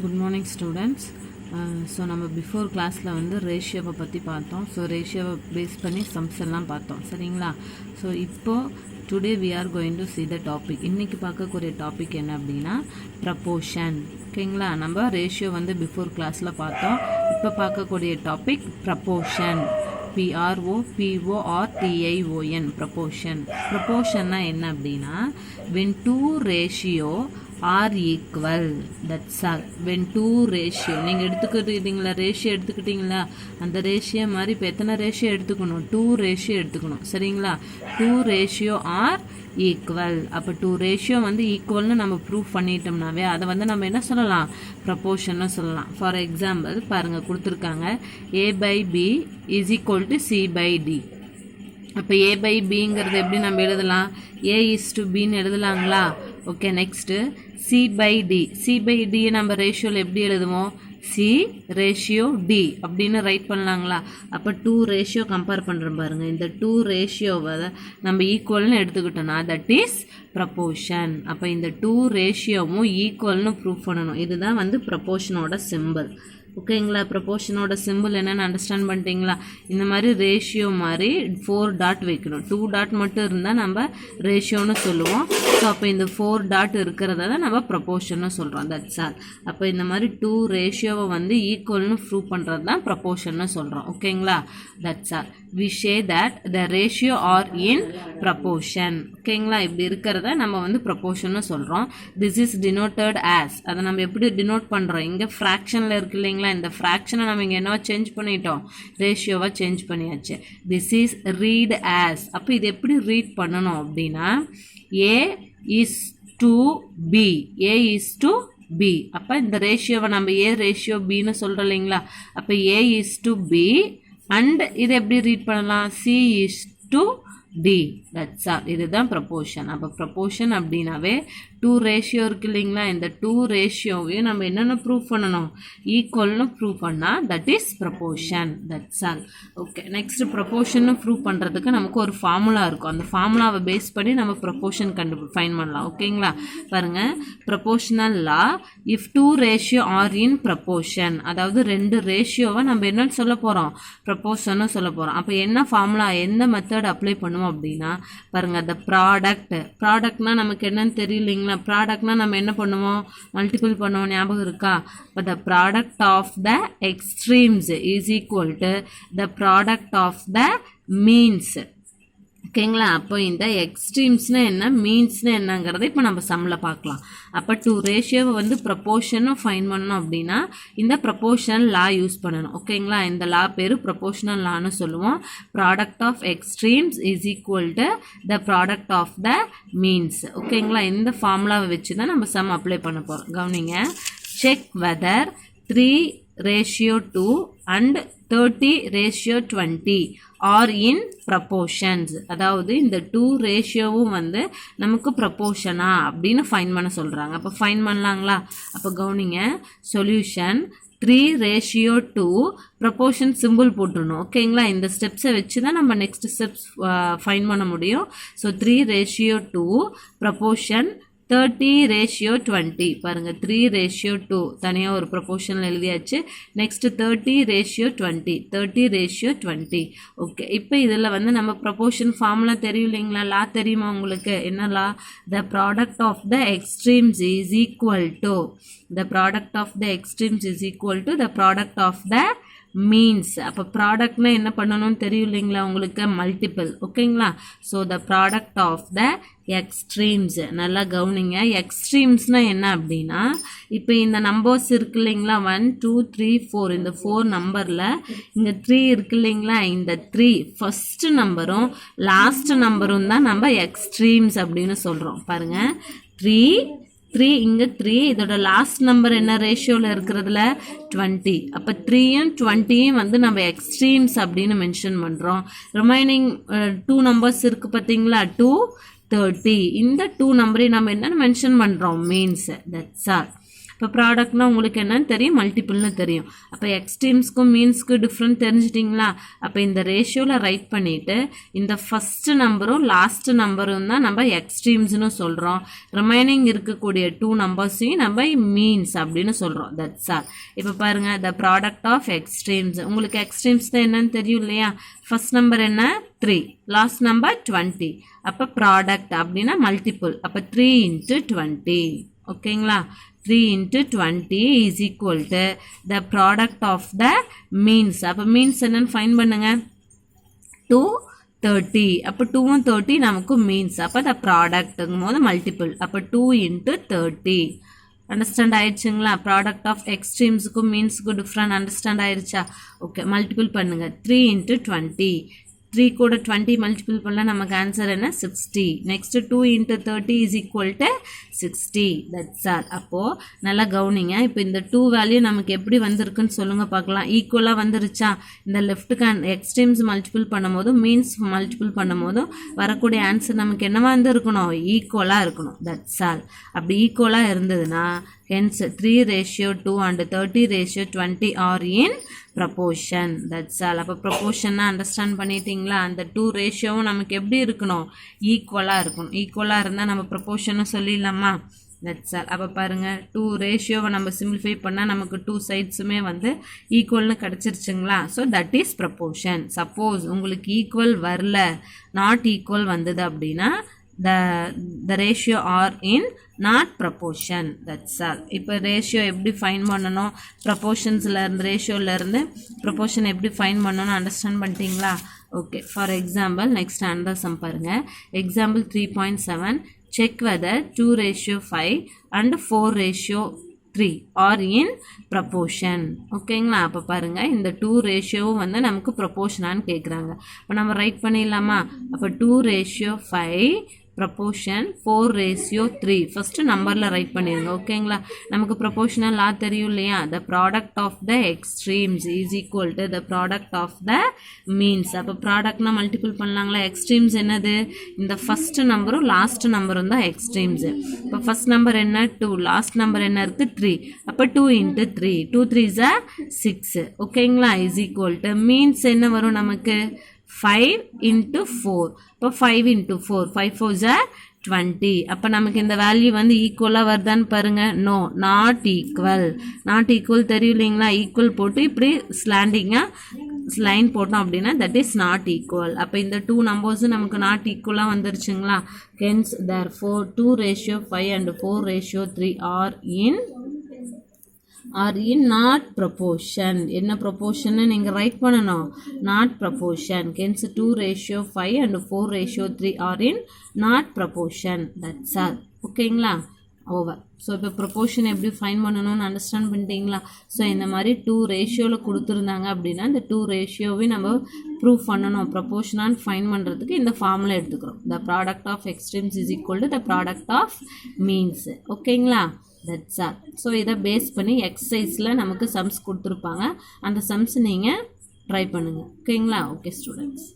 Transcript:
Good morning students. So நம்ம before கிளாஸில் வந்து ரேஷியோவை பற்றி பார்த்தோம். ஸோ ரேஷியோவை பேஸ் பண்ணி சம்ஸ் எல்லாம் பார்த்தோம் சரிங்களா. ஸோ இப்போது today we are going to see the topic. இன்றைக்கி பார்க்கக்கூடிய டாபிக் என்ன அப்படின்னா ப்ரப்போர்ஷன். ஓகேங்களா, நம்ம ரேஷியோ வந்து பிஃபோர் கிளாஸில் பார்த்தோம். இப்போ பார்க்கக்கூடிய டாபிக் ப்ரப்போர்ஷன். PROPORTION proportion. ப்ரப்போர்ஷன்னா என்ன அப்படின்னா when two ratio are equal, that's all. when two ratio நீங்கள் எடுத்துக்கிட்டீங்களா, ரேஷியோ எடுத்துக்கிட்டீங்களா, அந்த ரேஷியோ மாதிரி இப்போ எத்தனை ரேஷியோ எடுத்துக்கணும், 2 ரேஷியோ எடுத்துக்கணும் சரிங்களா. 2 ரேஷியோ ஆர் ஈக்குவல். அப்போ 2 ரேஷியோ வந்து ஈக்குவல்னு நம்ம ப்ரூவ் பண்ணிட்டோம்னாவே அதை வந்து நம்ம என்ன சொல்லலாம், ப்ரப்போர்ஷன்னு சொல்லலாம். ஃபார் எக்ஸாம்பிள் பாருங்கள் கொடுத்துருக்காங்க, A/B is equal to C/D. அப்போ A/Bங்கிறது எப்படி நம்ம எழுதலாம், A/Bன்னு எழுதலாங்களா. Okay, next C/D. C/D நம்ம ரேஷியோவில் எப்படி எழுதுவோம், C/D அப்படின்னு ரைட் பண்ணலாங்களா. அப்போ 2 ரேஷியோ கம்பேர் பண்ணுறோம் பாருங்கள். இந்த 2 ரேஷியோவை நம்ம ஈக்குவல்னு எடுத்துக்கிட்டோம்னா தட் இஸ் ப்ரப்போர்ஷன். அப்போ இந்த 2 ரேஷியோவும் ஈக்குவல்னு ப்ரூவ் பண்ணணும். இதுதான் வந்து ப்ரப்போர்ஷனோட சிம்பிள். ஓகேங்களா, ப்ரப்போர்ஷனோட சிம்பிள் என்னென்னு அண்டர்ஸ்டாண்ட் பண்ணிட்டீங்களா. இந்த மாதிரி ரேஷியோ மாதிரி 4 டாட் வைக்கணும். 2 டாட் மட்டும் இருந்தால் நம்ம ரேஷியோன்னு சொல்லுவோம். ஸோ அப்போ இந்த 4 டாட் இருக்கிறத தான் நம்ம ப்ரப்போர்ஷன்னு சொல்கிறோம். That's all. அப்போ இந்த மாதிரி 2 ரேஷியோவை வந்து ஈக்குவல்னு ப்ரூவ் பண்ணுறது தான் ப்ரப்போர்ஷன்னு சொல்கிறோம். ஓகேங்களா, that's all. We say that the ratio are in proportion. ஓகேங்களா, இப்படி இருக்கிறத நம்ம வந்து ப்ரப்போர்ஷன்னு சொல்கிறோம். This is denoted as. அதை நம்ம எப்படி டினோட் பண்ணுறோம், இங்கே ஃப்ராக்ஷனில் இருக்கு இல்லைங்களா, இந்த ஃப்ராக்ஷனை நம்ம இங்கே என்னவா சேஞ்ச் பண்ணிட்டோம், ரேஷியோவாக சேஞ்ச் பண்ணியாச்சு. This is read as. அப்போ இது எப்படி ரீட் பண்ணணும் அப்படின்னா A/B. A/B. அப்போ இந்த ரேஷியோவை நம்ம A/B சொல்கிறோம் இல்லைங்களா. அப்போ A/B அண்ட் இது எப்படி ரீட் பண்ணலாம், C/D. That's all. இதுதான் ப்ரப்போர்ஷன். அப்போ ப்ரப்போர்ஷன் அப்படின்னாவே 2 ரேஷியோ இருக்கு இல்லைங்களா, இந்த 2 ரேஷியோவையும் நம்ம என்னென்ன ப்ரூவ் பண்ணணும், ஈக்குவல்னு ப்ரூவ் பண்ணால் that is proportion. That's all. Okay, next ப்ரப்போர்ஷன்னு ப்ரூவ் பண்ணுறதுக்கு நமக்கு ஒரு ஃபார்முலா இருக்கும். அந்த ஃபார்முலாவை பேஸ் பண்ணி நம்ம ப்ரப்போர்ஷன் ஃபைன் பண்ணலாம். ஓகேங்களா, பாருங்கள், proportional law if 2 ratio are in proportion, அதாவது 2 ரேஷியோவை நம்ம என்னன்னு சொல்ல போகிறோம், ப்ரப்போர்ஷன்னு சொல்ல போகிறோம். அப்போ என்ன ஃபார்முலா, எந்த மெத்தட் அப்ளை பண்ணுவோம் அப்படின்னா பாருங்கள், த ப்ராடக்ட்னா நமக்கு என்னன்னு தெரியலைங்களா. ப்ராடக்ட்னா நம்ம என்ன பண்ணுவோம், மல்டிபிள் பண்ணுவோம், ஞாபகம் இருக்கா. இப்போ the product of the extremes is equal to the product of the means. ஓகேங்களா, அப்போ இந்த எக்ஸ்ட்ரீம்ஸ்னு என்ன, மீன்ஸ்னு என்னங்கிறத இப்போ நம்ம சம்மில் பார்க்கலாம். அப்போ 2 ரேஷியோவை வந்து ப்ரப்போர்ஷனும் ஃபைன் பண்ணணும் அப்படின்னா இந்த ப்ரப்போர்ஷனல் லா யூஸ் பண்ணணும். ஓகேங்களா, இந்த லா பேர் ப்ரப்போர்ஷனல் லான்னு சொல்லுவோம். Product of extremes is equal to the product of the means. ஓகேங்களா, இந்த ஃபார்முலாவை வச்சு தான் நம்ம சம் அப்ளை பண்ண போகிறோம். கவனிங்க, check whether 3/2 and 30/20 are in proportions. அதாவது இந்த 2 ரேஷியோவும் வந்து நமக்கு ப்ரப்போர்ஷனா அப்படின்னு ஃபைன் பண்ண சொல்கிறாங்க. அப்போ ஃபைன் பண்ணலாங்களா. அப்போ கவனிங்க, சொல்யூஷன் 3/2 ப்ரப்போர்ஷன் சிம்பிள் போட்டுருணும். ஓகேங்களா, இந்த ஸ்டெப்ஸை வச்சு தான் நம்ம நெக்ஸ்ட் ஸ்டெப்ஸ் ஃபைன் பண்ண முடியும். So 3/2 proportion 30/20. பாருங்கள், 3/2 தனியாக ஒரு ப்ரப்போர்ஷனில் எழுதியாச்சு. நெக்ஸ்ட்டு 30/20. 30/20. ஓகே, இப்போ இதில் வந்து நம்ம ப்ரப்போர்ஷன் ஃபார்முலா தெரியும் இல்லைங்களா, லா தெரியுமா உங்களுக்கு, என்ன law, the product of the extremes is equal to the product of the extremes is equal to the product of the means. அப்போ ப்ராடக்ட்னா என்ன பண்ணணும்னு தெரியும் இல்லைங்களா உங்களுக்கு, மல்டிபிள். ஓகேங்களா, so the product of the extremes. நல்லா கவனிங்க, எக்ஸ்ட்ரீம்ஸ்னால் என்ன அப்படின்னா இப்போ இந்த நம்பர்ஸ் இருக்கு இல்லைங்களா, 1 2 3 4, இந்த 4 நம்பரில் இங்கே 3 இருக்கு இல்லைங்களா, இந்த 3 ஃபஸ்ட்டு நம்பரும் லாஸ்ட் நம்பரும் தான் நம்ம எக்ஸ்ட்ரீம்ஸ் அப்படின்னு சொல்கிறோம். பாருங்கள், 3 இங்கே 3, இதோட லாஸ்ட் நம்பர் என்ன ரேஷியோவில் இருக்கிறதுல 20. அப்போ 3யும் 20யும் வந்து நம்ம எக்ஸ்ட்ரீம்ஸ் அப்படின்னு மென்ஷன் பண்ணுறோம். ரிமைனிங் 2 நம்பர்ஸ் இருக்குது பார்த்தீங்களா, 2 30. இந்த 2 நம்பரையும் நம்ம என்னென்னு மென்ஷன் பண்ணுறோம், மீன்ஸ். That's all. இப்போ ப்ராடக்ட்னா உங்களுக்கு என்னன்னு தெரியும், மல்டிபிள்னு தெரியும். அப்போ எக்ஸ்ட்ரீம்ஸ்க்கும் மீன்ஸ்க்கும் டிஃப்ரெண்ட் தெரிஞ்சிட்டிங்களா? அப்போ இந்த ரேஷியோவில் ரைட் பண்ணிவிட்டு இந்த ஃபஸ்ட்டு நம்பரும் லாஸ்ட் நம்பரும் தான் நம்ம எக்ஸ்ட்ரீம்ஸ்னு சொல்கிறோம். ரிமைனிங் இருக்கக்கூடிய 2 நம்பர்ஸையும் நம்ம மீன்ஸ் அப்படின்னு சொல்கிறோம். That's all. இப்போ பாருங்கள், த ப்ராடக்ட் ஆஃப் எக்ஸ்ட்ரீம்ஸ். உங்களுக்கு எக்ஸ்ட்ரீம்ஸ் தான் என்னன்னு தெரியும் இல்லையா? ஃபர்ஸ்ட் நம்பர் என்ன? 3, லாஸ்ட் நம்பர் 20. அப்போ ப்ராடக்ட் அப்படின்னா மல்டிபிள். அப்போ 3 × 20. ஓகேங்களா? 3 × 20 is equal to the product of the means. அப்போ மீன்ஸ் என்னன்னு ஃபைன் பண்ணுங்க. 2 30. அப்போ 2ம் 30 நமக்கு மீன்ஸ். அப்போ த ப்ராடக்ட்டுங்கும் போது மல்டிபிள். அப்போ 2 × 30. அண்டர்ஸ்டாண்ட் ஆயிடுச்சுங்களா? ப்ராடக்ட் ஆஃப் எக்ஸ்ட்ரீம்ஸுக்கும் மீன்ஸுக்கும் டிஃப்ரெண்ட் அண்டர்ஸ்டாண்ட் ஆயிடுச்சா? ஓகே, மல்டிபிள் பண்ணுங்கள். 3 × 20. 3 கூட 20 மல்டிபிள் பண்ணலாம், நமக்கு ஆன்சர் என்ன? 60. Next 2 × 30 is equal to 60. That's all. அப்போது நல்லா கவனிங்க. இப்போ இந்த 2 வேல்யூ நமக்கு எப்படி வந்திருக்குன்னு சொல்லுங்கள் பார்க்கலாம். ஈக்குவலாக வந்துருச்சா? இந்த லெஃப்ட்டுக்கு எக்ஸ்ட்ரீம்ஸ் மல்டிபிள் பண்ணும் போதும் மீன்ஸ் மல்டிபிள் பண்ணும் போதும் வரக்கூடிய ஆன்சர் நமக்கு என்னவா இருக்கணும்? ஈக்குவலாக இருக்கணும். That's all. அப்படி ஈக்குவலாக இருந்ததுன்னா hence 3:2 and 30:20 are in proportion. That's all. அப்போ ப்ரொபோர்ஷன்னா அண்டர்ஸ்டாண்ட் பண்ணிட்டீங்களா? அந்த 2 ரேஷியோவும் நமக்கு எப்படி இருக்கணும்? ஈக்குவலாக இருக்கணும். ஈக்குவலாக இருந்தால் நம்ம ப்ரொபோர்ஷன்னு சொல்லிடலாமா? That's all. அப்போ பாருங்கள், 2 ரேஷியோவை நம்ம சிம்பிளிஃபை பண்ணால் நமக்கு 2 சைட்ஸுமே வந்து ஈக்குவல்னு கிடச்சிருச்சுங்களா? So that is proportion. Suppose உங்களுக்கு ஈக்குவல் வரல, நாட் ஈக்குவல் வந்தது அப்படின்னா the ratio are in not proportion. That's all. இப்போ ரேஷியோ எப்படி ஃபைன் பண்ணணும்? ப்ரொபோர்ஷன்ஸ்லேருந்து ரேஷியோலேருந்து ப்ரொபோர்ஷன் எப்படி ஃபைன் பண்ணணும்னு அண்டர்ஸ்டாண்ட் பண்ணிட்டீங்களா? Okay, for example next under sum பாருங்கள். Example 3.7 check whether 2:5 and 4:3 are in proportion. ஓகேங்களா? அப்போ பாருங்கள், இந்த 2 ரேஷியோவும் வந்து நமக்கு ப்ரொபோர்ஷனான்னு கேட்குறாங்க. இப்போ நம்ம ரைட் பண்ணிடலாமா? அப்போ 2:5 ப்ரொபோர்ஷன் 4:3. ஃபஸ்ட்டு நம்பரில் ரைட் பண்ணிடுங்க. ஓகேங்களா? நமக்கு ப்ரொபோர்ஷனல் லா தெரியும் இல்லையா? The product of the extremes is equal to the product of the means. அப்போ ப்ராடக்ட்னா மல்டிபிள் பண்ணலாங்களா? எக்ஸ்ட்ரீம்ஸ் என்னது? இந்த ஃபஸ்ட்டு நம்பரும் லாஸ்ட் நம்பரும் தான் எக்ஸ்ட்ரீம்ஸு. இப்போ ஃபஸ்ட் நம்பர் என்ன? 2. லாஸ்ட் நம்பர் என்ன இருக்குது? 3. அப்போ 2 × 3. 2 3s are 6. ஓகேங்களா? இஸ் ஈக்குவல் டு மீன்ஸ் என்ன வரும் நமக்கு? 5 × 4. இப்போ 5 × 4. 5 4s are 20. அப்போ நமக்கு இந்த வேல்யூ வந்து ஈக்குவலாக வருதான்னு பாருங்கள். No, not equal. Not equal தெரியும் இல்லைங்களா? ஈக்குவல் போட்டு இப்படி ஸ்லாண்டிங்காக லைன் போட்டோம் அப்படின்னா தட் இஸ் நாட் ஈக்குவல். அப்போ இந்த 2 நம்பர்ஸும் நமக்கு நாட் ஈக்குவலாக வந்துருச்சுங்களா? Hence therefore 2:5 and 4:3 are in not proportion. என்ன ப்ரொபோர்ஷன்னு நீங்கள் ரைட் பண்ணணும். Not proportion. Hence 2:5 and 4:3 are in not proportion. That's all. ஓகேங்களா? ஓவர். ஸோ இப்போ ப்ரொபோர்ஷன் எப்படி ஃபைன் பண்ணணும்னு அண்டர்ஸ்டாண்ட் பண்ணிட்டீங்களா? ஸோ இந்த மாதிரி 2 ரேஷியோவில் கொடுத்துருந்தாங்க அப்படின்னா இந்த 2 ரேஷியோவையும் நம்ம ப்ரூவ் பண்ணணும். ப்ரொபோர்ஷனான்னு ஃபைன் பண்ணுறதுக்கு இந்த ஃபார்முலா எடுத்துக்கிறோம். The product of extremes is equal to the product of means. ஓகேங்களா? That's all. ஸோ இதை பேஸ் பண்ணி எக்ஸசைஸில் நமக்கு சம்ஸ் கொடுத்துருப்பாங்க. அந்த சம்ஸ் நீங்கள் ட்ரை பண்ணுங்கள். ஓகேங்களா? Okay students.